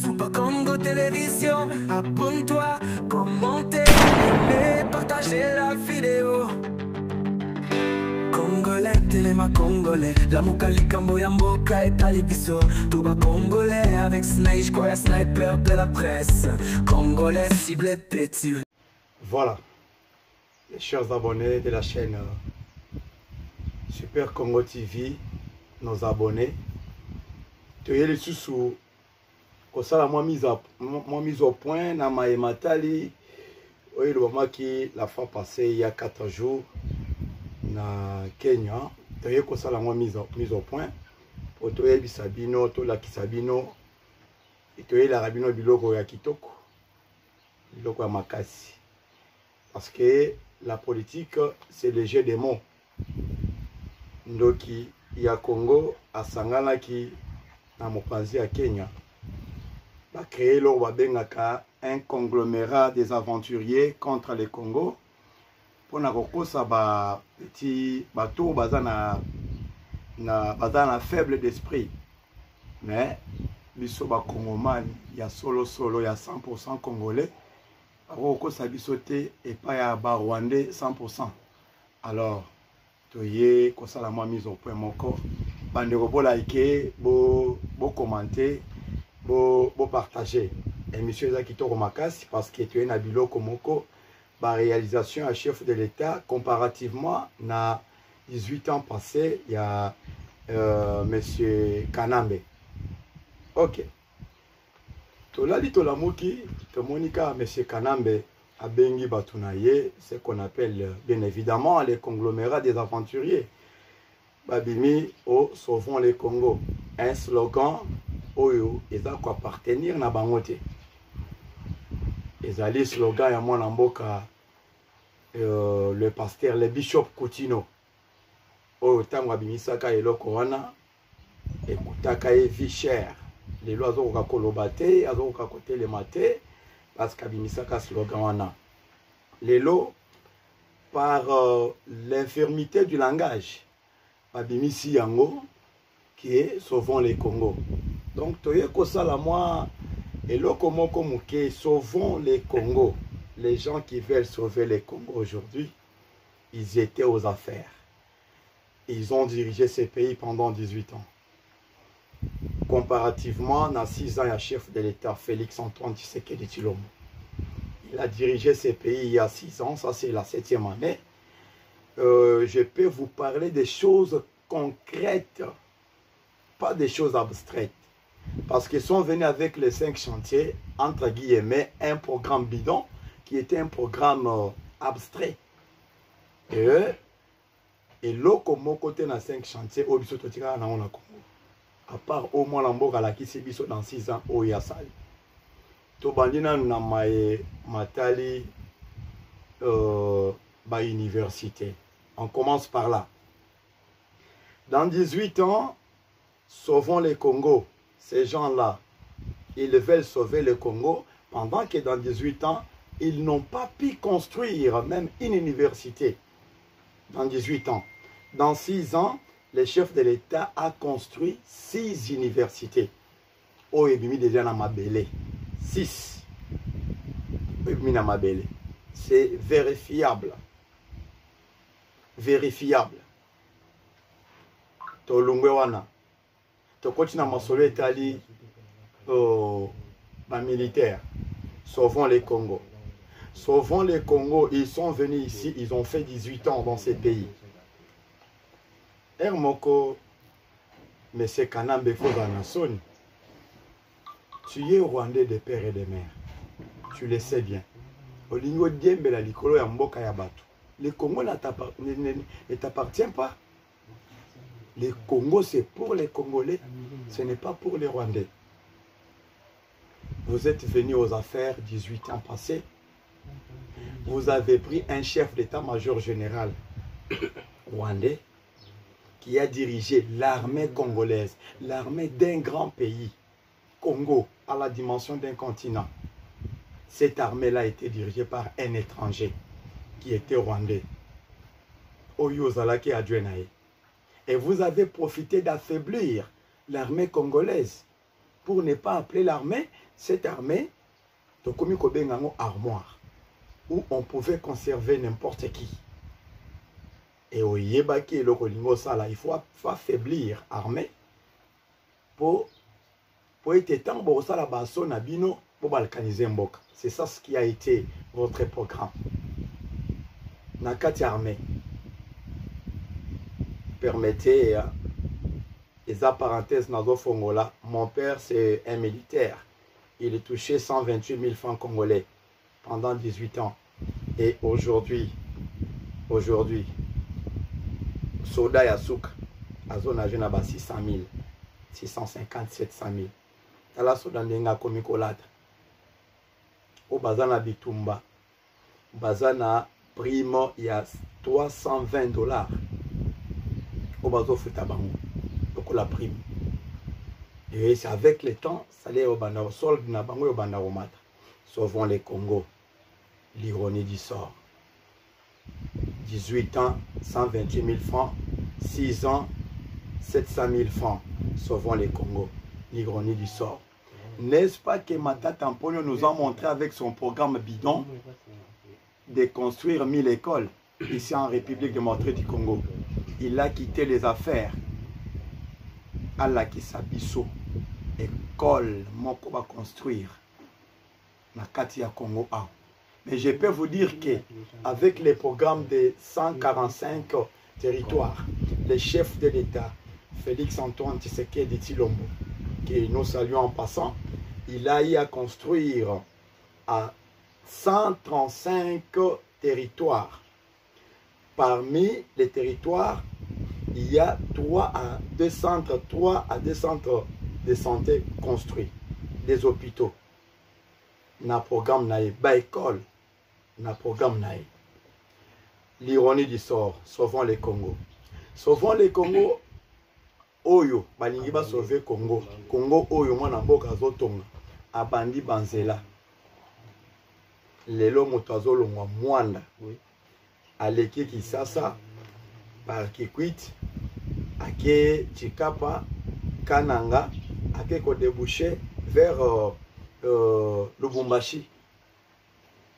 Touba Congo Télévision, abonne-toi, commentez, aimez, partagez la vidéo. Congolais, Téléma Congolais, la Mukali Kambo Yamboka et Talibiso. Touba Congolais avec Snake, quoi, sniper de la presse. Congolais ciblé petit. Voilà, les chers abonnés de la chaîne Super Congo TV, nos abonnés. Tu es les sous pour ça la mise au point na Matali. Oui, le moment qui la fois passée il y a 4 jours na Kenya. Tu es ça la mise au point. Pour toi bisabino, to la kisabino. Et tu es la rabino biloko ya kitoko. Biloko ya makasi. Parce que la politique, c'est le jeu des mots. Donc, il y a Congo, à Sangana, qui, dans mon pays à Kenya, a créé un conglomérat des aventuriers contre le Congo. Pour na petit bateau, bazana faible d'esprit. Mais, biso ba Congoman, il y a solo, il y a 100% Congolais. Roko sabisote et pas ya Rwandais 100%. Alors, tu y la mise au point mon corps. Bandeko bo liker, bo commenter, bo partager. Émission za kitoko makasi parce que tu es na biloko moko ba réalisation à chef de l'État comparativement na 18 ans passés, il y a monsieur Kanambe. OK. Tolali tolamuki, Monika, M. Kanambe, a Bengi Batunaye, ce qu'on appelle bien évidemment les conglomérats des aventuriers. Babimi, oh, sauvons les Congo. Un slogan, Oyo, ils ont quoi appartenir na bangote. Ils ont le slogan, à mon amboka, le pasteur, le bishop Koutino. Oh, tango abimisaka eloko wana, ekutaka e vie chère. Les lois ont kolobate, azo côté les maté, parce qu'abimisaka slogan wana. Les lots, par l'infirmité du langage, abimisi yango, qui est sauvons les Congo. Donc, toye kosala moi, et loko moko muke, sauvons les Congo. Les gens qui veulent sauver les Congo aujourd'hui, ils étaient aux affaires. Ils ont dirigé ces pays pendant 18 ans. Comparativement, dans 6 ans, il y a chef de l'État, Félix Antoine Tshisekedi Tshilombo. Il a dirigé ces pays il y a 6 ans, ça c'est la 7e année. Je peux vous parler des choses concrètes, pas des choses abstraites. Parce qu'ils sont venus avec les 5 chantiers, entre guillemets, un programme bidon, qui était un programme abstrait. Et l'autre, mon côté, dans 5 chantiers, au bisototika, on a à part au moins l'amboka la kisi biso dans 6 ans au yasali. To bandina na matali ba université. On commence par là. Dans 18 ans, sauvons le Congo. Ces gens-là, ils veulent sauver le Congo pendant que dans 18 ans, ils n'ont pas pu construire même une université. Dans 18 ans. Dans 6 ans, le chef de l'État a construit 6 universités. Oh, ebimi déjà na mabele. 6. Ebimi na mabele. C'est vérifiable. Vérifiable. To lungwe wana. To kotina masolo etali ba militaire. Sauvons les Congo. Sauvons les Congo. Ils sont venus ici. Ils ont fait 18 ans dans ces pays. Hermoko, M. Kanambe Foganasoni, tu es Rwandais de père et de mère. Tu le sais bien. Olingo Diembe la likolo ya mboka ya batu. Le Congo ne t'appartient pas. Le Congo, c'est pour les Congolais. Ce n'est pas pour les Rwandais. Vous êtes venus aux affaires 18 ans passés. Vous avez pris un chef d'état-major général rwandais qui a dirigé l'armée congolaise, l'armée d'un grand pays, Congo, à la dimension d'un continent. Cette armée-là a été dirigée par un étranger qui était rwandais. Oyozalaki Adwenae. Et vous avez profité d'affaiblir l'armée congolaise pour ne pas appeler l'armée, cette armée, tokomi kobengango armoire, où on pouvait conserver n'importe qui. Et au yebaki le kolingo sala, il faut affaiblir l'armée pour être temps pour ça la basso nabino pour balkaniser mboka. C'est ça ce qui a été votre programme. Nakati armée. Permettez, et ça parenthèse nazo fongola, mon père c'est un militaire. Il est touché 128 000 francs congolais pendant 18 ans. Et aujourd'hui, Soda Yasouk, à zone à 600 000, 650, 700 000. Tala Soda Ndenga Komikolata. Au Bazana Bitumba, Bazana primo, il y a 320 $. Au Bazo Futabango, donc la prime. Et c'est avec le temps, ça allait au Banda, solde Nabango et au Banda Romata. Sauvons les Congo, l'ironie du sort. 18 ans, 128 000 francs, 6 ans, 700 000 francs. Sauvons les Congo, l'ironie du sort. N'est-ce pas que Mata Tamponio nous a montré avec son programme bidon de construire 1000 écoles ici en République démocratique du Congo. Il a quitté les affaires. Allah qui s'abisso. École, mon va construire. Na Katia Congo A. Mais je peux vous dire que avec les programmes de 145 territoires, le chef de l'État, Félix Antoine Tshisekedi Tshilombo, que nous saluons en passant, il a eu à construire à 135 territoires. Parmi les territoires, il y a 3 à 2 centres de santé construits, des hôpitaux. Na programme naïe, ba école, na programme naïe. L'ironie du sort, sauvons les Congo. Sauvons les Congo, Oyo, balingi ba sauver Congo. Congo Oyo, mwana mboka zotonga, abandi banzela. Lelo moto azolongwa mwanda. Aleki Kisasa, par Kikwit, ake Chikapa, Kananga, ake ko débouché vers Lubumbashi.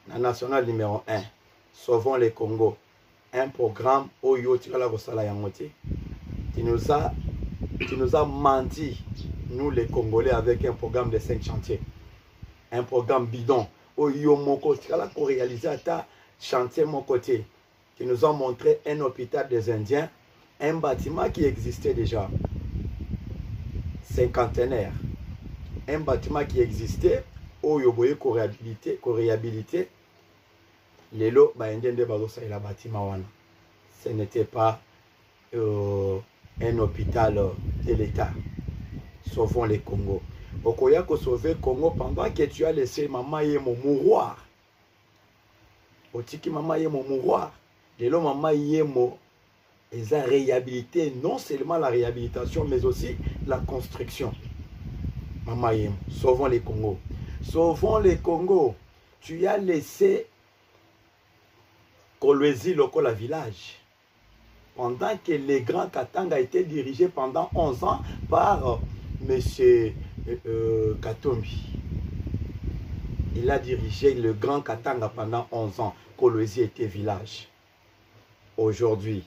La nationale numéro 1. Sauvons les Congo. Un programme Oyo Tirala Rosala Yangote. Tu nous as menti, nous les Congolais, avec un programme de 5 chantiers. Un programme bidon. Oyo Moko Tirala pour réaliser à ta chantier mon côté. Qui nous ont montré un hôpital des Indiens, un bâtiment qui existait déjà, cinquantenaire, un bâtiment qui existait, où il y a réhabilité, les lots, le bâtiment, ce n'était pas un hôpital de l'État. Sauvons les Congo. Okoya ko sauver Congo pendant que tu as laissé maman Yemo mouroir. Otiki maman Yemo mouroir. Et là, maman Yemo, ils ont réhabilité non seulement la réhabilitation, mais aussi la construction. Maman Yemo, sauvons les Congo. Sauvons les Congo. Tu as laissé Kolwezi Lokola village. Pendant que les grands Katanga a été dirigé pendant 11 ans par M. Katombi. Il a dirigé le grand Katanga pendant 11 ans. Kolwezi était village. Aujourd'hui,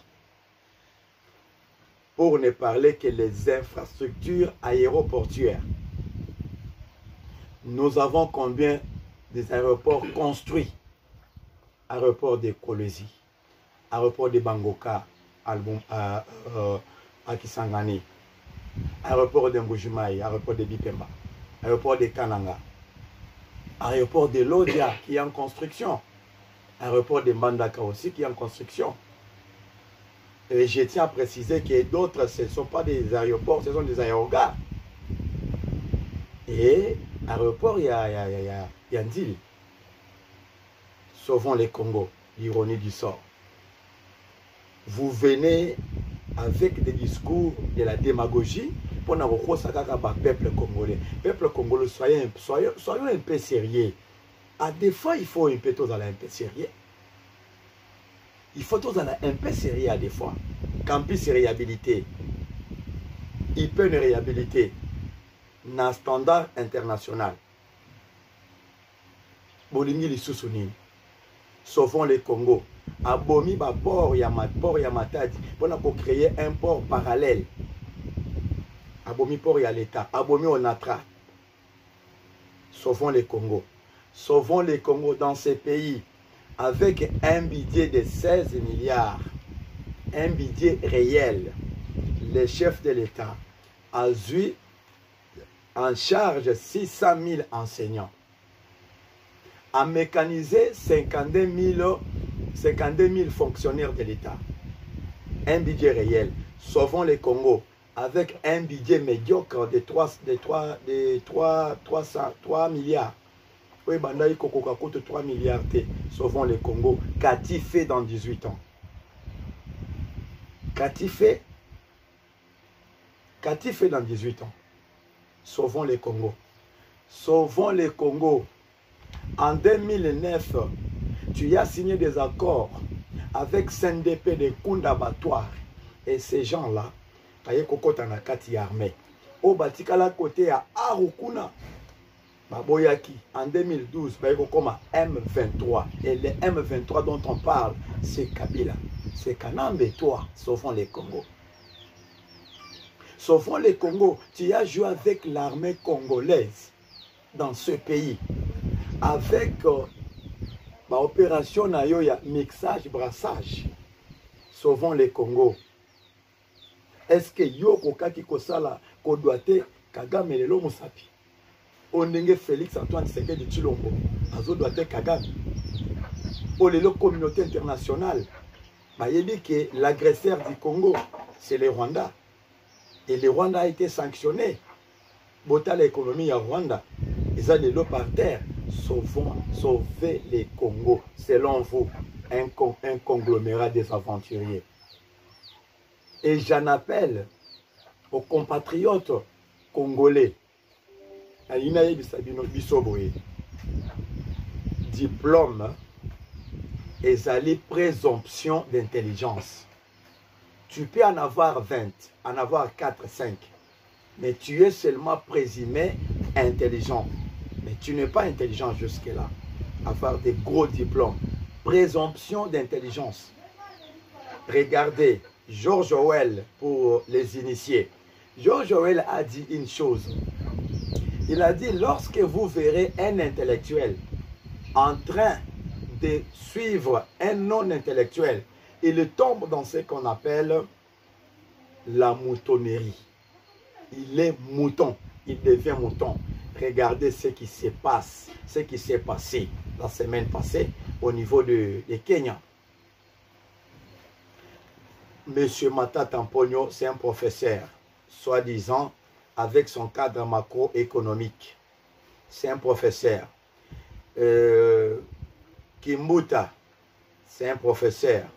pour ne parler que les infrastructures aéroportuaires, nous avons combien des aéroports construits? Aéroport de Kolwezi, aéroport de Bangoka, à Kisangani, aéroport de Mbujimai, aéroport de Bipemba, aéroport de Kananga, aéroport de Lodia qui est en construction, aéroport de Mbandaka aussi qui est en construction. Et je tiens à préciser que d'autres, ce ne sont pas des aéroports, ce sont des aérogares. Et aéroport, il y a un deal. Sauvons les Congo, l'ironie du sort. Vous venez avec des discours de la démagogie pour nous reconnaître le peuple congolais. Peuple congolais, soyons un peu sérieux. À des fois, il faut un peu tous aller un peu sérieux. Il faut tous aller un peu sérieux à des fois. Campus réhabilité. Il peut nous réhabiliter. na standard international. Bolingi lisusu nini? Sauvons le Congo. Abomi ba port ya Matadi pour créer un port parallèle. Abomi port ya l'État. Abomi Onatra. Sauvons le Congo. Sauvons le Congo dans ces pays avec un budget de 16 milliards. Un budget réel. Le chef de l'État a eu en charge 600 000 enseignants. A mécanisé 52 000 fonctionnaires de l'État. Un budget réel. Sauvons le Congo avec un budget médiocre de 3 milliards. Oui, Bandaï Kokoka coûte 3 milliards. Sauvons le Congo. Qu'a-t-il fait dans 18 ans? Qu'a-t-il fait? Qu'a-t-il fait dans 18 ans? Sauvons le Congo. Sauvons le Congo. En 2009, tu as signé des accords avec CNDP de Kundabatoire. Et ces gens-là, Taye Kokota na kati armée. Au Batikala côté à Arukuna. Baboyaki, en 2012, Bayekokoma M23. Et le M23 dont on parle, c'est Kabila. C'est Kanambe, toi, sauvons les Congo. Sauvons les Congo. Tu as joué avec l'armée congolaise dans ce pays. Avec l'opération Nayoya, mixage, brassage. Sauvons les Congo. Est-ce que Yoko Kaki Kosala, Kodouate, Kagame et Lelo Moussapi? Ondenge Félix Antoine Tshisekedi Tshilombo, Azo Douate Kagame. Pour la communauté internationale, il dit que l'agresseur du Congo, c'est le Rwanda. Et le Rwanda a été sanctionné. Bota l'économie à Rwanda. Ils ont les lots par terre. Sauvez les Congo. Selon vous, un conglomérat des aventuriers. Et j'en appelle aux compatriotes congolais. Diplôme et la présomption d'intelligence. Tu peux en avoir 20, en avoir 4, 5. Mais tu es seulement présumé intelligent. Mais tu n'es pas intelligent jusque-là. Avoir des gros diplômes. Présomption d'intelligence. Regardez, George Orwell pour les initiés. George Orwell a dit une chose. Il a dit, lorsque vous verrez un intellectuel en train de suivre un non-intellectuel, il tombe dans ce qu'on appelle la moutonnerie. Il est mouton, il devient mouton. Regardez ce qui se passe, ce qui s'est passé la semaine passée au niveau de Kenya. Monsieur Matata Mponyo, c'est un professeur, soi-disant, avec son cadre macroéconomique. C'est un professeur. Kimbuta, c'est un professeur.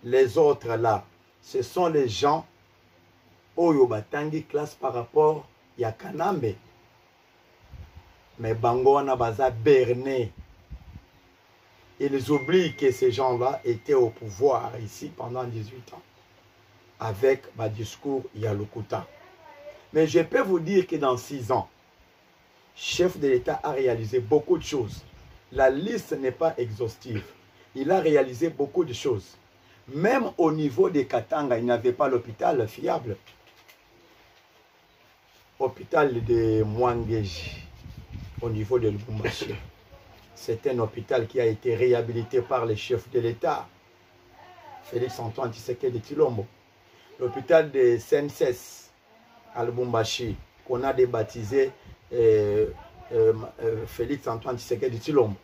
Les autres là, ce sont les gens Oyo Batangi classe par rapport à Kanambe. Mais Bango wana baza berné. Ils oublient que ces gens-là étaient au pouvoir ici pendant 18 ans. Avec ma discours Yalukuta. Mais je peux vous dire que dans 6 ans, le chef de l'État a réalisé beaucoup de choses. La liste n'est pas exhaustive. Il a réalisé beaucoup de choses. Même au niveau de Katanga, il n'avait pas l'hôpital fiable. Hôpital de Mwangeji, au niveau de Lubumbashi. C'est un hôpital qui a été réhabilité par le chef de l'État, Félix Antoine Tshisekedi Tshilombo. L'hôpital de Senses, à Lubumbashi, qu'on a débaptisé Félix Antoine Tshisekedi Tshilombo.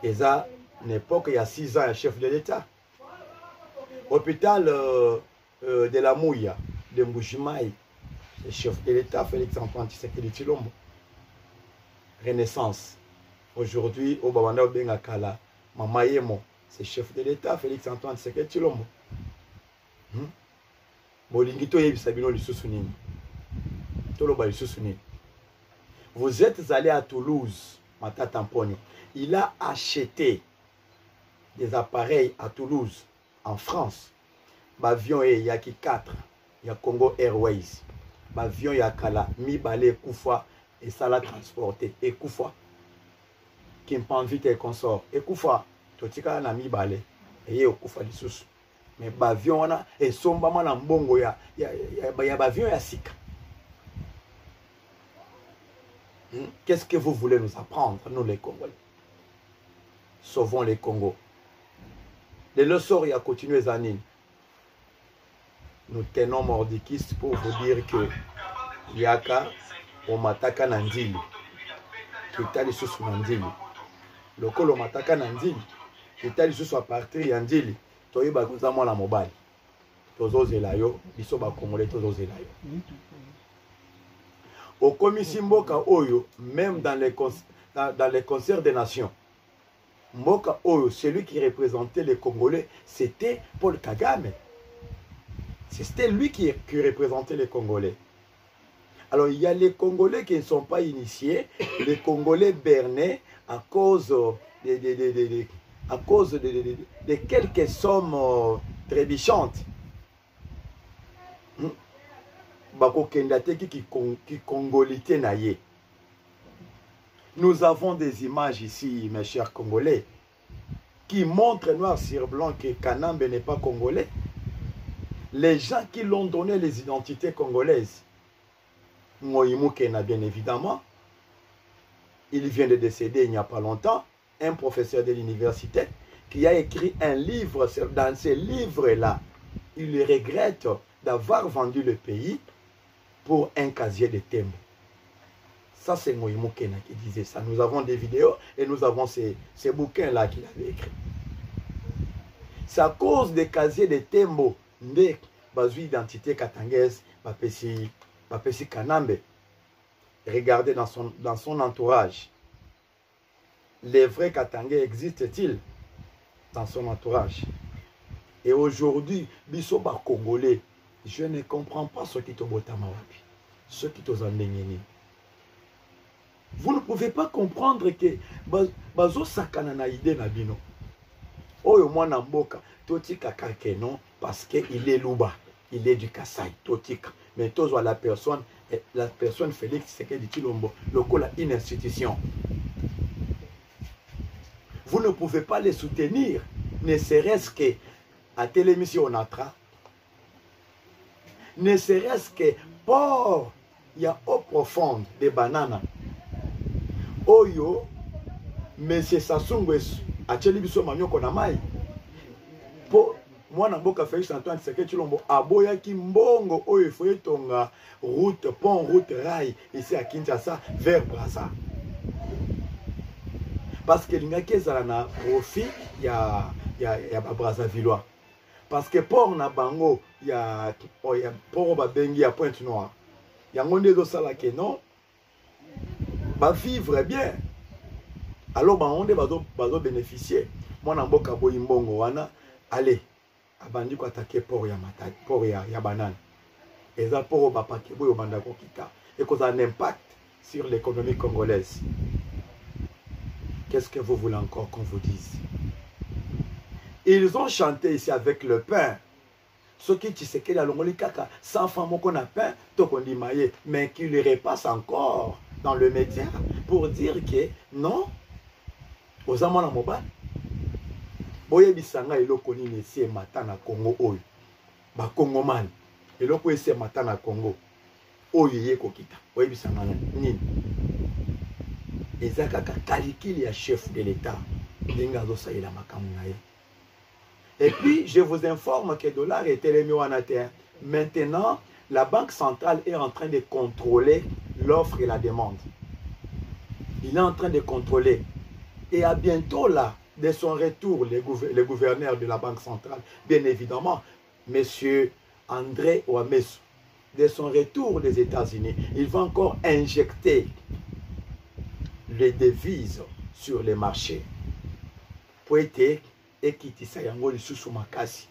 Et ça, une époque, il y a 6 ans, un chef de l'État. Hôpital de la Mouya, de Mbujimaï, le chef de l'État, Félix Antoine Tshisekedi Tshilombo. Renaissance. Aujourd'hui, au Babanda Bengakala, Mamayemo, c'est chef de l'État, Félix Antoine Tshisekedi Tshilombo. Vous êtes allé à Toulouse, Matata Mponyo. Il a acheté des appareils à Toulouse, en France. L'avion est Yaki 4, il y a Congo Airways. avion ya kala mibale ekufa et ça l'a transporté ekufa Kimpamvite et consort ekufa totika na mibale eye okufa lisusu mais avion wana esombama na mbongo ya avion ya sika. Qu'est-ce que vous voulez nous apprendre, nous les Congolais? Sauvons les Congos. Les leçons y a continué Zanine. Nous tenons mordikiste pour vous dire que Yaka Omataka Nandili. Kitali sous Nandili. Le col Omataka Nandili. Kitali sous à partir Yandili. Toyiba Kozamo la mobile. Tozo Zelayo. Bisoba Congolais Tozo Zelayo. Au Komisi Mboka Oyo, même dans les concerts des nations, Mboka Oyo, celui qui représentait les Congolais, c'était Paul Kagame. C'était lui qui représentait les Congolais. Alors il y a les Congolais qui ne sont pas initiés, les Congolais bernais à cause de quelques sommes trébuchantes. Nous avons des images ici, mes chers Congolais, qui montrent noir sur blanc que Kanambe n'est pas congolais. Les gens qui l'ont donné les identités congolaises, Moïmou Kena bien évidemment, il vient de décéder il n'y a pas longtemps, un professeur de l'université qui a écrit un livre. Dans ce livre-là, il regrette d'avoir vendu le pays pour un casier de thème. Ça, c'est Moïmo Kena qui disait ça. Nous avons des vidéos et nous avons ces bouquins-là qu'il avait écrits. C'est à cause des casiers de Tembo, de basu identité katangaise, Papesi Kanambe. Regardez dans son entourage. Les vrais Katangais existent-ils dans son entourage? Et aujourd'hui, Bisoba Congolais, je ne comprends pas ce qui te botamawapi, ce qui te zandengeni. Vous ne pouvez pas comprendre que bazo sakana na ide na bino. Oyo mwana mboka totika kakeno parce que il est Luba, il est du Kasai, totika. Mais tozo la personne Félix Tshisekedi Tshilombo, lokola une institution. Vous ne pouvez pas les soutenir, ne serait-ce que à télémission Onatra, ne serait-ce que port, il y a eau profonde des bananes. Oyo, Monsieur Sassou Nguesso, a Tchelibiso Manioko Namai. Pour moi, Namboka Félix Antoine Tshisekedi Tshilombo, Aboya Kimbongo, Oyo Foyetonga, route, pont, route, rail, ici à Kinshasa, vers Brazza. Parce que l'ingake na profit, il y a Brazzavillois. Parce que pour na bango, il y a pour Babengi à Pointe-Noire. Il y a un monde de ça que non, va vivre bien. Alors, on va bénéficier. Moi, je suis wana, allez, abandi ko attaquer pour ya matadi, pour ya banane. Et ça pour bapake boyo bandako kita. Et cause un impact sur l'économie congolaise. Qu'est-ce que vous voulez encore qu'on vous dise? Ils ont chanté ici avec le pain. Ce qui disent que la longoli kaka, sans femme qu'on a pain, tout qu'on dit maillé, mais qui le repasse encore dans le média pour dire que non, aux amants en mobile. Boye bisanga eloko nini esi mata na Congo oyo. Ba Congo man. Eloko esi mata na Congo. Oyo ye kokita. Boye bisanga nini. Ezaka ka kalikili ya chef de l'État. Ndinga zo saïla makamu na ye. Et puis, je vous informe que le dollar est élevé en terre. Maintenant, la Banque centrale est en train de contrôler l'offre et la demande. Il est en train de contrôler. Et à bientôt là, de son retour, le gouverneur de la Banque centrale, bien évidemment, M. André Ouamesu, de son retour des États-Unis, il va encore injecter les devises sur les marchés. Pour être et quitter ça yango lisusu makasi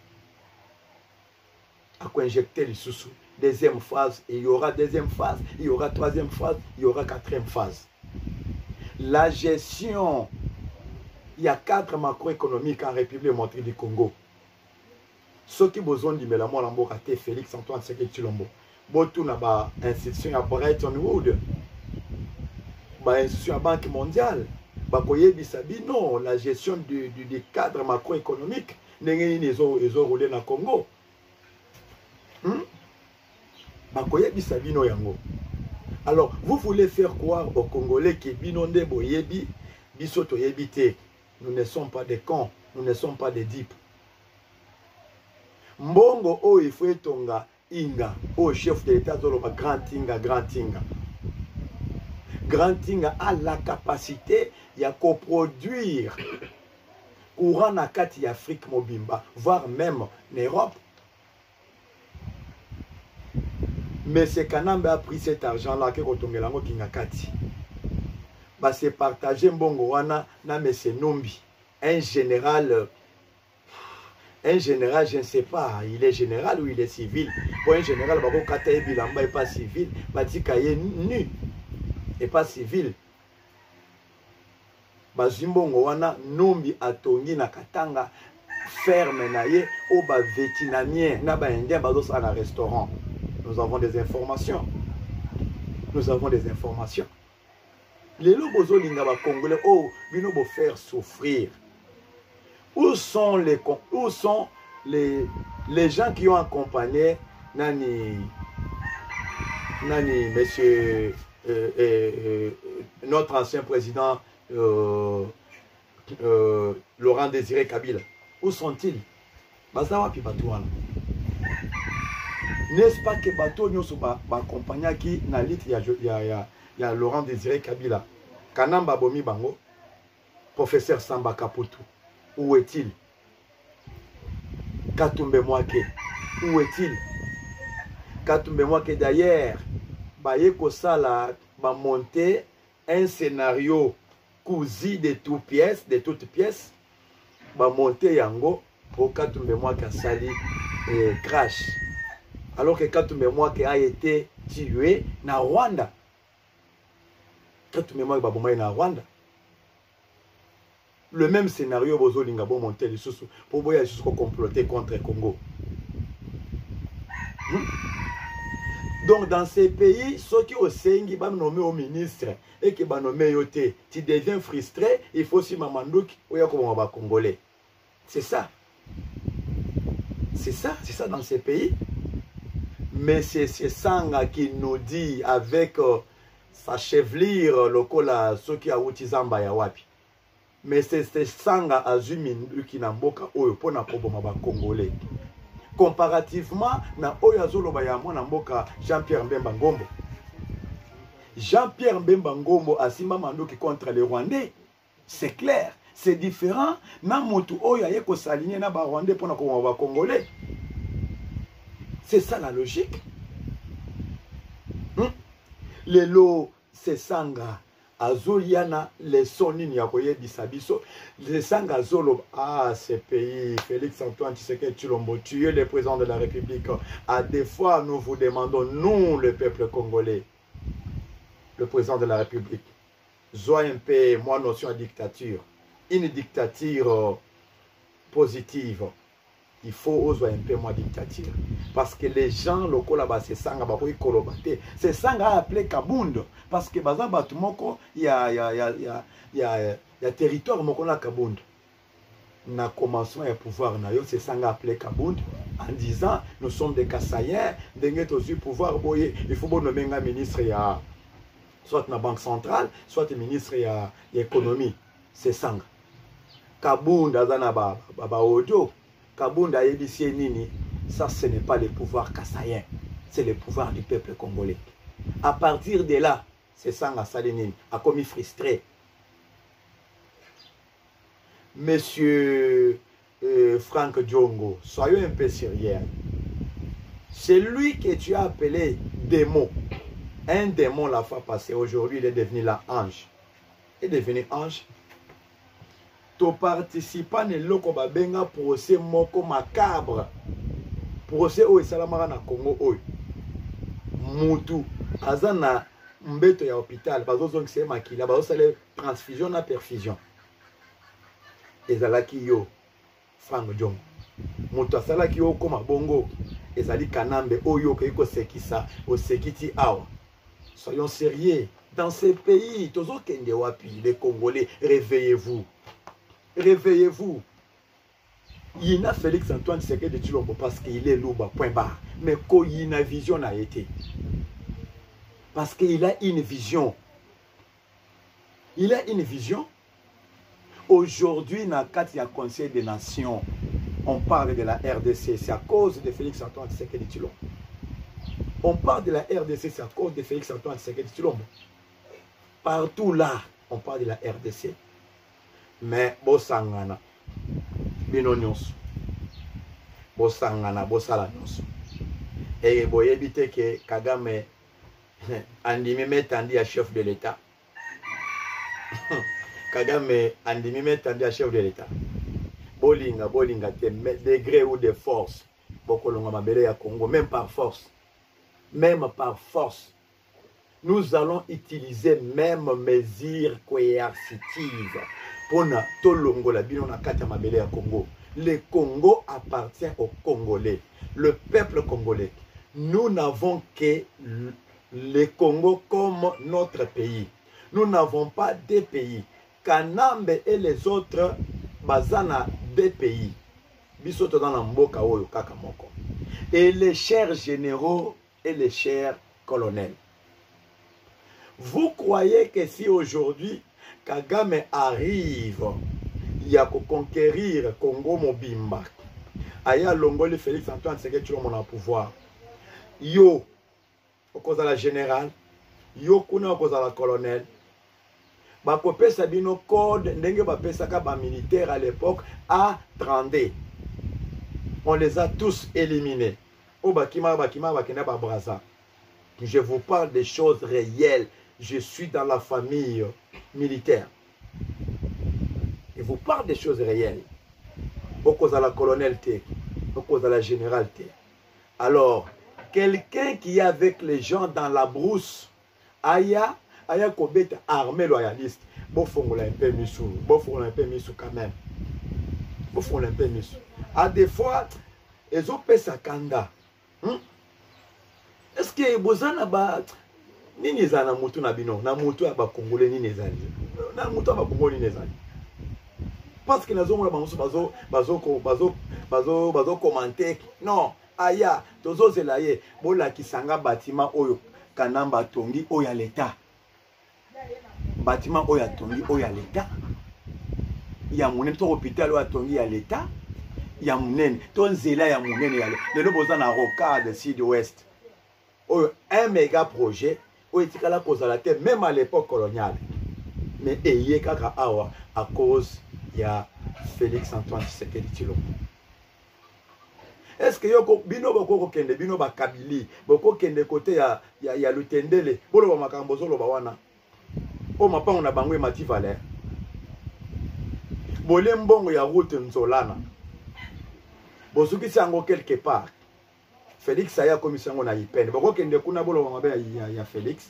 à quoi injecter lisusu deuxième phase, et il y aura deuxième phase, il y aura troisième phase, il y aura quatrième phase. La gestion, il y a 4 macroéconomiques en République démocratique du Congo. Ceux qui besoin du Mélamon Lambo raté Félix Antoine Tshisekedi Tshilombo botu na ba institution ya Bretton Woods, ba institution ya Banque mondiale, ba koyebisa bino la gestion du cadre macroéconomique ndenge nini ezo rouler na Congo. Ba koyebisa bino yango. Alors, vous voulez faire croire aux Congolais que bino nde boyebi, biso toyebi te. Nous ne sommes pas des cons, nous ne sommes pas des dupes. Mbongo o il faut etonga inga, o chef de l'État zoloba grand inga, grand inga. Grand inga a la capacité ya coproduire courant na kati ya Afrique mobimba, voire même en Europe. Mais c'est Kanambe a pris cet argent-là que Kotongelango Kingakati. Bah c'est partagé Mbongo wana na Mese Nombi. Un général, je ne sais pas, il est général ou il est civil. Pour un général, Bako Katae Bilamba n'est pas civil, Batikaye nu et pas civil. Bah Zimbongo wana Nombi atongi na Katanga ferme na ye au ba vétinamien na ba indien bados à un restaurant. Nous avons des informations. Nous avons des informations. Les lobos lingaba congolais, oh, bino bo faire souffrir. Où sont les gens qui ont accompagné monsieur notre ancien président Laurent Désiré Kabila? Où sont-ils? Bazawa pi batouana. N'est-ce pas que bateau nous sommes accompagnés qui na lit ya Laurent Désiré Kabila, Kanamba Bomi Bango, professeur Samba Kaputu, où est-il? Katumbe Mwake, où est-il? Katumbe Mwake d'ailleurs, Bayeko Sala va monter un scénario cousu de toutes pièces, va monter Yango pour Katumbe Mwake Sali crash. Alors que Katumbe Mwake a été tué na Rwanda. Katumbe Mwake babomai na Rwanda. Le même scénario bozo lingabo monter les sous pour boya jusqu'au comploter contre le Congo. Donc dans ces pays, ceux qui au sengi ba nommer au ministre et qui ba nommer yote, tu deviens frustré, il faut aussi mamandouk oya ko ba congolais. C'est ça. C'est ça dans ces pays. Mais c'est Sanga qui nous dit avec sa chevelure lokola ceux qui a utizamba ya wapi. Mais c'est Sanga azumi qui na mboka oyo pona koboma ba congolais. Comparativement na oyo azoloba ya mwana mboka Jean-Pierre Mbemba Ngombo. Jean-Pierre Mbemba Ngombo asima mandoki contre les Rwandais. C'est clair, c'est différent. Na motu oyo ayeko s'aligner na ba Rwandais pona koboma ba congolais. C'est ça la logique. Les lots, c'est Sanga. Azoliana, les sonines yakoye bisabiso. Les Sanga Zolo. Ah, ces pays, Félix-Antoine Tshisekedi Tshilombo, tu es le président de la République. À des fois, nous vous demandons, nous, le peuple congolais, le président de la République, soit un peu, moi, notion de dictature. Une dictature positive. Il faut oser un peu moins dictature. Parce que les gens locaux là-bas, c'est Sanga, c'est Sanga appelé Kabund. Parce que Baza Batumoko, il y a territoire Mokola Kabund. Na commençons à pouvoir, c'est Sanga appelé Kabund en disant nous sommes des Kassaïens, dengue aussi pouvoir, il faut nommer un ministre, soit la Banque centrale, soit le ministre de l'économie. C'est Sanga. Kabund, Azana Baba Odio. Kabunda Ebissi Nini, ça ce n'est pas le pouvoir kassaïen, c'est le pouvoir du peuple congolais. À partir de là, c'est Sanga Salinine, a commis frustré. Monsieur Franck Diongo, soyons un peu sérieux. C'est lui que tu as appelé démon. Un démon la fois passée, aujourd'hui il est devenu l'ange. Il est devenu ange. To participant ne loko babenga procès moko macabre. Procès oyo salamara na Congo oyo. Mutu azana mbeto ya hôpital bazozo kise makila bazosala transfusion na perfusion. Ezalaki yo Franck Diongo. Mutu asalaki yo koma bongo ezali kanambe oyo ko sekisa o sekiti awa. Soyons sérieux. Dans ces pays, tozo kende wapi, les Congolais, réveillez-vous. Réveillez-vous. Il a Félix Antoine Tshisekedi Tshilombo parce qu'il est louba, point barre. Mais quand il a une vision a été. Parce qu'il a une vision. Il a une vision. Aujourd'hui, dans le cadre du Conseil des Nations, on parle de la RDC. C'est à cause de Félix Antoine Tshisekedi Tshilombo. On parle de la RDC, c'est à cause de Félix Antoine Tshisekedi Tshilombo. Partout là, on parle de la RDC. Mais, Bosangana, Bino Nyonso. Bosangana, Bosala Nyonso. Et vous évitez que Kagame andimi metandi à chef de l'État. Kagame andimi metandi à chef de l'État. Bolinga, degré ou de force. Bokolonga mabele ya Congo, même par force. Même par force. Nous allons utiliser même mesures coercitives pour na tolongo la bino na kata mabele ya Congo. Le Congo appartient aux Congolais, le peuple congolais. Nous n'avons que le Congo comme notre pays. Nous n'avons pas deux pays. Kanambe et les autres bazana deux pays. Bisoto dans la mboka oyo kaka moko. Et les chers généraux et les chers colonels. Vous croyez que si aujourd'hui Kagame arrive, il y a qu'à conquérir Congo Mobimba, Aya Longoli Félix Antoine Tshisekedi Tshilombo na pouvoir, yo, au cause de la générale, yo kuna au cause de la colonel, bakopé sabino code, ndenge bapesaka ba militaire à l'époque, à 32. On les a tous éliminés. Au bakima bakina ba braza. Je vous parle des choses réelles. Je suis dans la famille militaire. Je vous parle des choses réelles. Au cause de la colonalité, au cause de la généralité. Alors, quelqu'un qui est avec les gens dans la brousse, aya kobeta armée loyaliste. Bofongola un peu misou, quand même. Bofongola un peu misou. À des fois, ils ont fait sa kanda. Est-ce que bozana ba nini zana mutu na bino na mutu ya ba Congolais nini zali na mutu ya ba Congolais nini zali parce que nazo mona bamusu bazo commenter non aya tozo zelaye bola kisanga bâtiment oyo kanamba tongi oyo ya l'état bâtiment oyo tongi oyo ya l'état ya munene to hôpital oyo tongi ya l'état ya munene to nzela ya munene ya lelo bozana rocade sud-ouest. Un méga projet où il la cause à la terre, même à l'époque coloniale. Mais il y a à cause il y a Félix Antoine Tshisekedi Tshilombo. Est-ce que yoko bino boko kende bino ba Kabili boko kende côté ya Lutendele bolo ba makambo zolo ba wana o mapa on a bangwe Mati Valère bolé mbongo ya route nzolana bozuki sango quelque part. Félix aya commission na ipene bako kende kuna bolo mabe ya Félix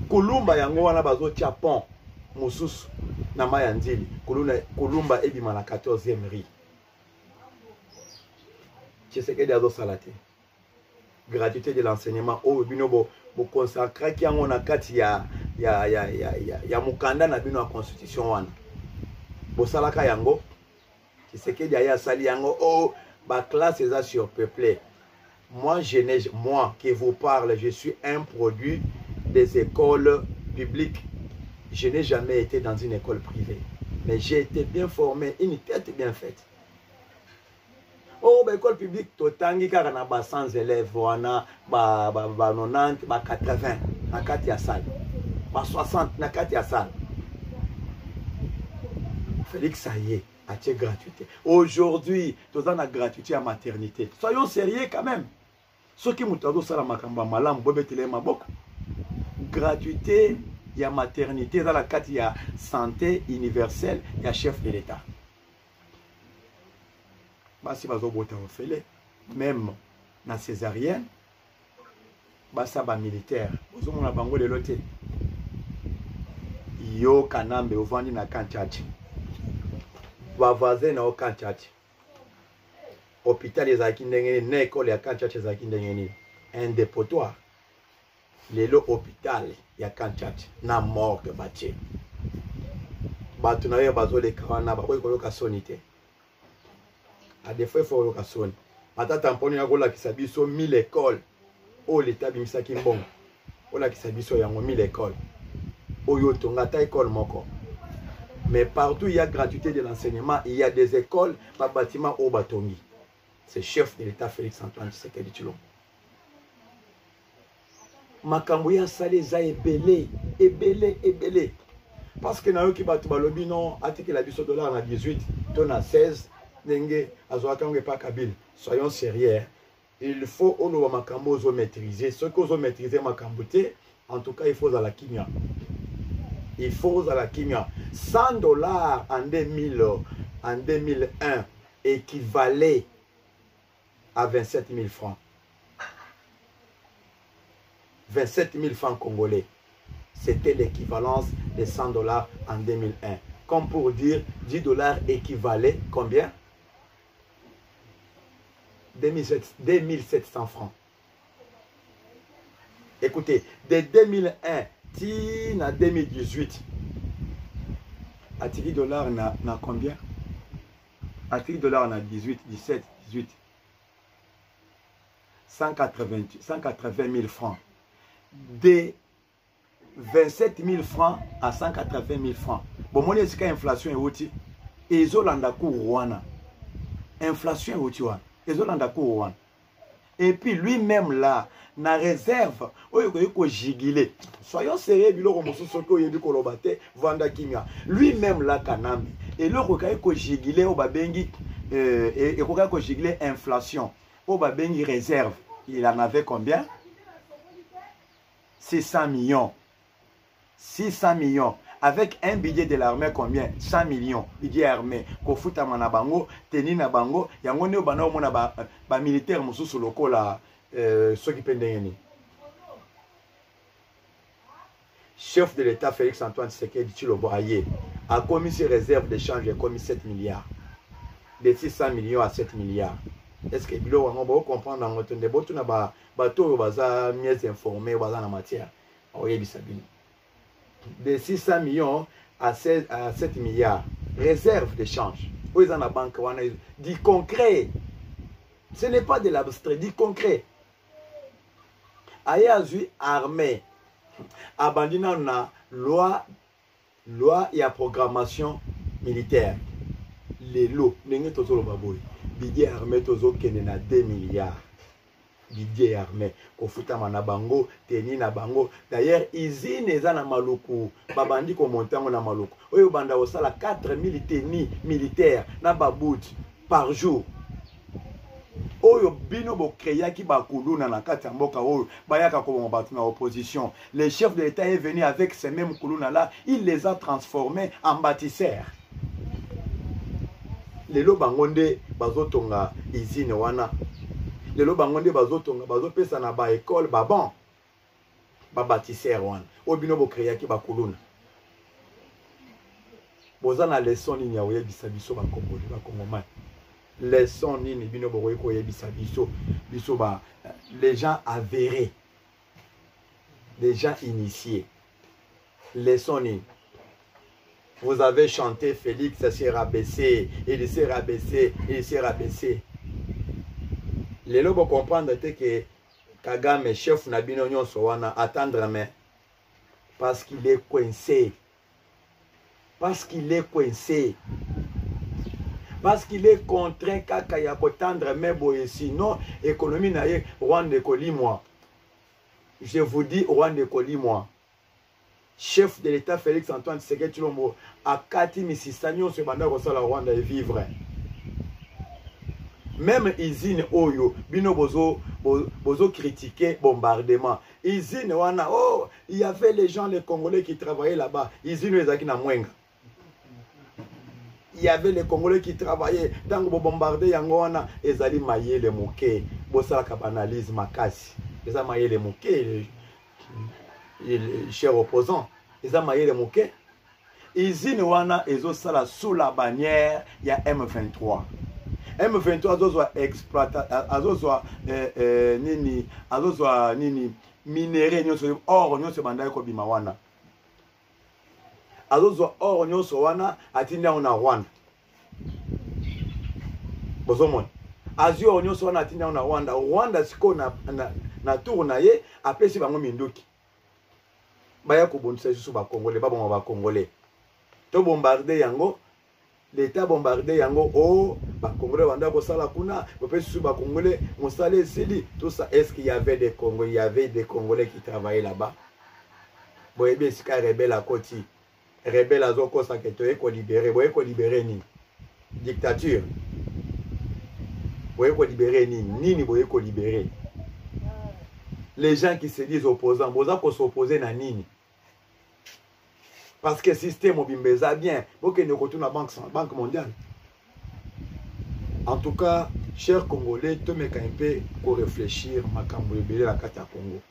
kulumba yango wana bazo tia pont mususu na mayandili kulumba ebima na 14e rue Tshisekedi azo salate gratuité de l'enseignement au bino bo consacrer ki yango na kati ya mukanda na bino ya constitution wana bo salaka yango Tshisekedi aya sali yango o ma classe est surpeuplée. Moi qui vous parle, je suis un produit des écoles publiques. Je n'ai jamais été dans une école privée. Mais j'ai été bien formé, une tête bien faite. Oh, l'école publique, totangi car na ba 100 élèves, wana ba 90, ba 80, na kati ya salle. Ba 60 na kati ya salle. Félix ça y est. Gratuité. Aujourd'hui, nous avons la gratuité à maternité. Soyons sérieux quand même. Ce qui nous a la makamba malam bobetele maboko. Gratuité, il y a maternité dans la carte, il y a santé universelle, il y a chef de l'État. Basi bazo bota ofele, même na césarienne, basa ba militaire. Bozo mona bango de loté. Yo kanambe ovandi na kanchachi. Voisin na aucun tchatch. hôpital ezalaki ndenge nini na école ya Kanchachi ezalaki ndenge nini un dépotoir lelo hôpital ya Kanchachi na morgue batie bato na yo bazoleka wana bakoki koyoka soni te a des fois il faut koyoka soni matata mponi ya kolakisa biso 1000 écoles oyo leta abimisaki mbongo olakisa biso yango 1000 écoles oyo tonga ta école moko. Mais partout il y a gratuité de l'enseignement, il y a des écoles, pas bâtiments au batongi. C'est chef de l'État Félix Antoine Tshisekedi Tshilombo. Makambo ya sale za ebele. Parce que na yo ki batu balobi non, atiki la biso dollar na 18, ton na 16, nenge azoaka nge pa Kabila. Soyons sérieux. Il faut ono makambo zo maîtriser. Ce que zo maîtriser makambo te, en tout cas il faut à la kimia. Il faut à la kimia. 100 dollars en 2001 équivalait à 27 000 francs. 27 000 francs congolais. C'était l'équivalence de 100 dollars en 2001. Comme pour dire 10 dollars équivalait combien? 2700 francs. Écoutez, de 2001 à 2018, atiki dollar na combien? Atiki dollar na 18, 17, 18. 180 000 francs. De 27 000 francs à 180 000 francs. Bon, mon est-ce qu'il y a inflation et outil? Et Zolanda Kourouana. Inflation et outil. Et Zolanda Kourouana. Et puis lui-même là, na réserve, soyons sérieux, lui-même là, Kanambi. Et le recueil ko jigile au babengi et recueil ko jigile inflation. Au babengi réserve. Il en avait combien? 600 millions. 600 millions. Avec un budget de l'armée, combien? 100 millions. Budget armé. Kofuta manabango, teni na bango, yangone au bana mona ba militaire mususu loko la ceux qui pendengeni. Chef de l'État Félix Antoine Tshisekedi Tshilombo a commis ses réserves d'échange et commis 7 milliards. De 600 millions à 7 milliards. Est-ce que vous pouvez comprendre dans votre débat? Tout le monde est mieux informé dans la matière. De 600 millions à 7 milliards. Réserve d'échange. Où est la banque? Dit concret. Ce n'est pas de l'abstrait, dit concret. Ayazu armée. Abandina na loi et programmation militaire. Les lots. N'engé tozo lo baboy. Budget armé tozo kene na 2 milliards. Budget armé. Kofuta mana bango, teni na bango. D'ailleurs, usine eza na maluku. Babandi ko montango na maluku. Oyo banda osala 4000 teni militaires na babout par jour. Oyo bino bo créa ki bakuluna na kati ya mboka oyo bayaka ko batu na opposition. Le chef de l'État est venu avec ces mêmes kuluna là, il les a transformés en bâtisseurs. Lelo bangonde bazotonga usine wana. Lelo bangonde bazotonga bazopesa na ba école ba bon. Ba bâtisseur wana. Oyo bino bo créa ki bakuluna. Bozana leçon ni ya oye bisabiso ba Congolais ba Congomais. Leçon nini bino bokoyi koyebisa biso biso ba les gens avérés, les gens initiés. Leçon nini? Vous avez chanté Félix s'est rabaissé, il s'est rabaissé, il s'est rabaissé. Les lobos comprendre que Kagame chef na bino nyonso wana attendre mais parce qu'il est coincé. Parce qu'il est coincé. Parce qu'il est contraint kaka ya kotandre mebo sinon économie na ye Rwanda Kolimoa. Je vous dis Rwanda Kolimoa. Chef de l'État Félix Antoine Tshisekedi Tshilombo a kati misisanyo se banda kosala Rwanda et vivre. Même usine oyo bino bozo critiquer bombardement. Usine wana oh il y avait les gens les Congolais qui travaillaient là-bas. Usine ezaki na Mwenga. Il y avait les Congolais qui travaillaient dans le bombardé Yangwana et Zali Maye les moquets. Bossa Kabanalise Makasi. Les a maillé les moquets, les chers opposants. Les a maillé les moquets. Izine wana ezo sala sous la bannière, il y a M23. M23 azozwa azozwa nini azozwa nini minere nyonso or nyonso bandai ko bima wana azozwa or nyonso wana atindi yango na Rwanda bozomona azwi or nyonso wana atindi yango na Rwanda siko na tour na ye apesi bango minduki baya kobondisa susu ba Congolais babonga ba Congolais to bombarder yango l'État bombardé yango oh ba Congolais banda ko sala kuna bopesi susu ba Congolais mosale sili tout ça. Est-ce qu'il y avait des Congolais, il y avait des Congolais qui travaillaient là-bas? Boyebe sika rebelle à Koti rebelle à Zoko sa keto e ko libérer boye ko libérer ni dictature boye ko libérer ni boye ko libérer les gens qui se disent opposants boza ko s'opposer na nini parce que le système obimbeza bien pour que nous retourne à la banque mondiale. En tout cas, chers Congolais, tout me un peu pour réfléchir makambo ebele la carte à Congo.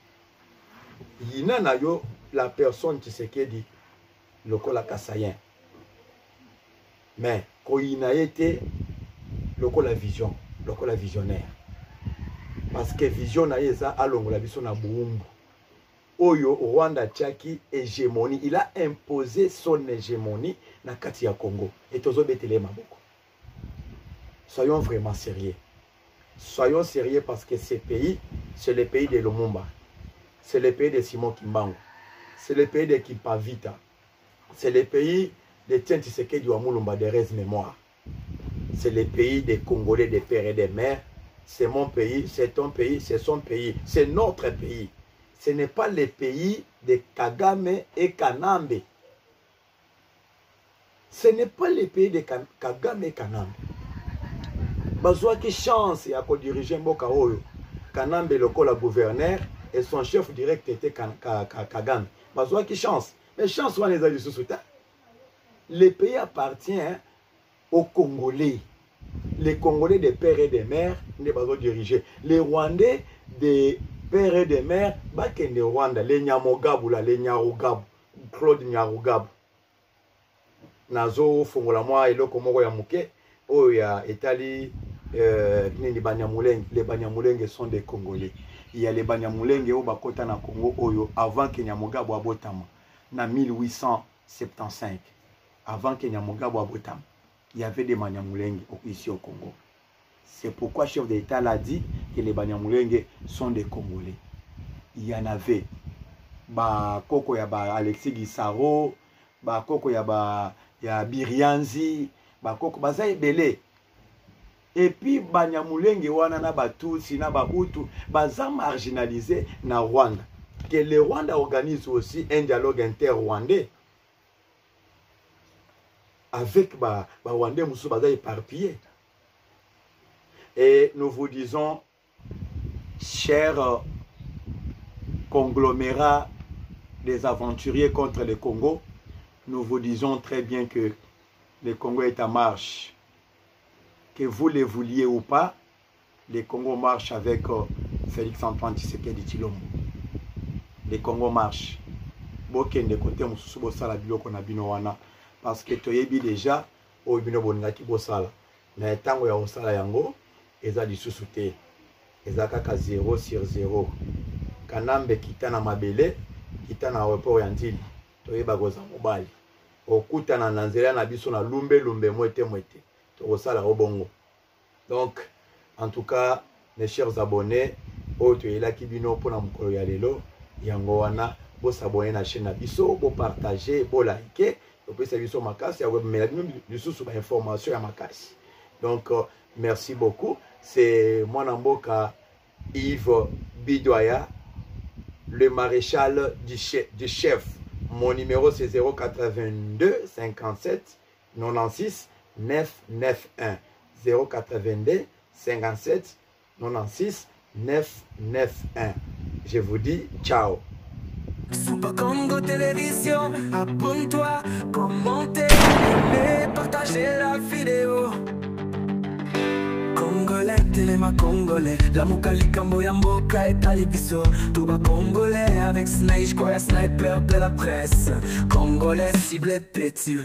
Yina na yo la personne qui se dit lokola kasayen. Mais quand yina été lokola vision, lokola visionnaire. Parce que vision na yeza alongo la biso na buumbu. Oyo Rwanda tchaki hégémonie, il a imposé son hégémonie na kati ya Congo et tozo betele maboko. Soyons vraiment sérieux. Soyons sérieux parce que ce pays, c'est le pays de Lumumba. C'est le pays de Simon Kimbangu. C'est le pays de Kipavita. C'est le pays de Tien Tshisekedi Wamulumba de Rez Mémoire. C'est le pays des Congolais, des pères et des mères. C'est mon pays, c'est ton pays, c'est son pays, c'est notre pays. Ce n'est pas le pays de Kagame et Kanambe. Ce n'est pas le pays de Kagame et Kanambe. Bazwa qui chance à diriger Mboka Oyo. Kanambe lokola gouverneur et son chef direct était Kagame. Bazwa qui chance. Mais chance on les a du sous-soutien. Le pays appartient aux Congolais. Les Congolais des pères et des mères ne pas diriger. Les Rwandais des père et de mère, bakende Rwanda, les Nyamogabu, les Nyarugabu, Claude Nyarugabu. Nazo fongola moi eloko moko ya muke, o ya etali les Banyamulenge sont des Congolais. Il y a les Banyamulenge au bakota na Congo oyo avant que Nyamogabu abotama na 1875. Avant que Nyamogabu abotama, il y avait des Banyamulenge ici au Congo. C'est pourquoi le chef d'État l'a dit que les Banyamulenge sont des Congolais. Il y en avait. Ba Koko ya ba Alexis Gisaro, ba Koko ya Birianzi, ba Koko baza ebele. Et puis Banyamulenge wana na Batutsi na Bahutu baza marginalisé na Rwanda. Que le Rwanda organise aussi un dialogue inter-rwandais avec ba Rwandais musu baza éparpillés. Et nous vous disons, chers conglomérats des aventuriers contre le Congo, nous vous disons très bien que le Congo est en marche. Que vous le vouliez ou pas, le Congo marche avec Félix Antoine Tshisekedi Tshilombo. Le Congo marche. Bokende côté mususu bosala biloko na bino wana parce que toyebi déjà o bino bonaki bosala. Na tango ya osala yango eza lisusu te. Eza kaka 0 sur 0. Kanambe kita na mabele, kita na aéroport ya Ndili. Toyeba goza mobali. Okutana na nzela na biso na lumbe mwete. Tokosala obongo. Donc, en tout cas, mes chers abonnés, otoyelaki bino pona mukolo ya lelo, yango wana bo s'abonner na chaîne na biso, bo partager, bo liker, bo pesa biso makasi ya web meladi lisusu ba information ya makasi. Donc, merci beaucoup. C'est mon amboka Yves Bidoya, le maréchal du chef. Mon numéro c'est 082 57 96 991. 082 57 96 991. Je vous dis ciao. Super Congo Télévision, abonne-toi, commentez, aimez, partagez la vidéo. Congolais, téléma congolais, la mukali kambo ya mboka etali biso. Tuba congolais avec Snake, quoi sniper de la presse. Congolais ciblé pétu.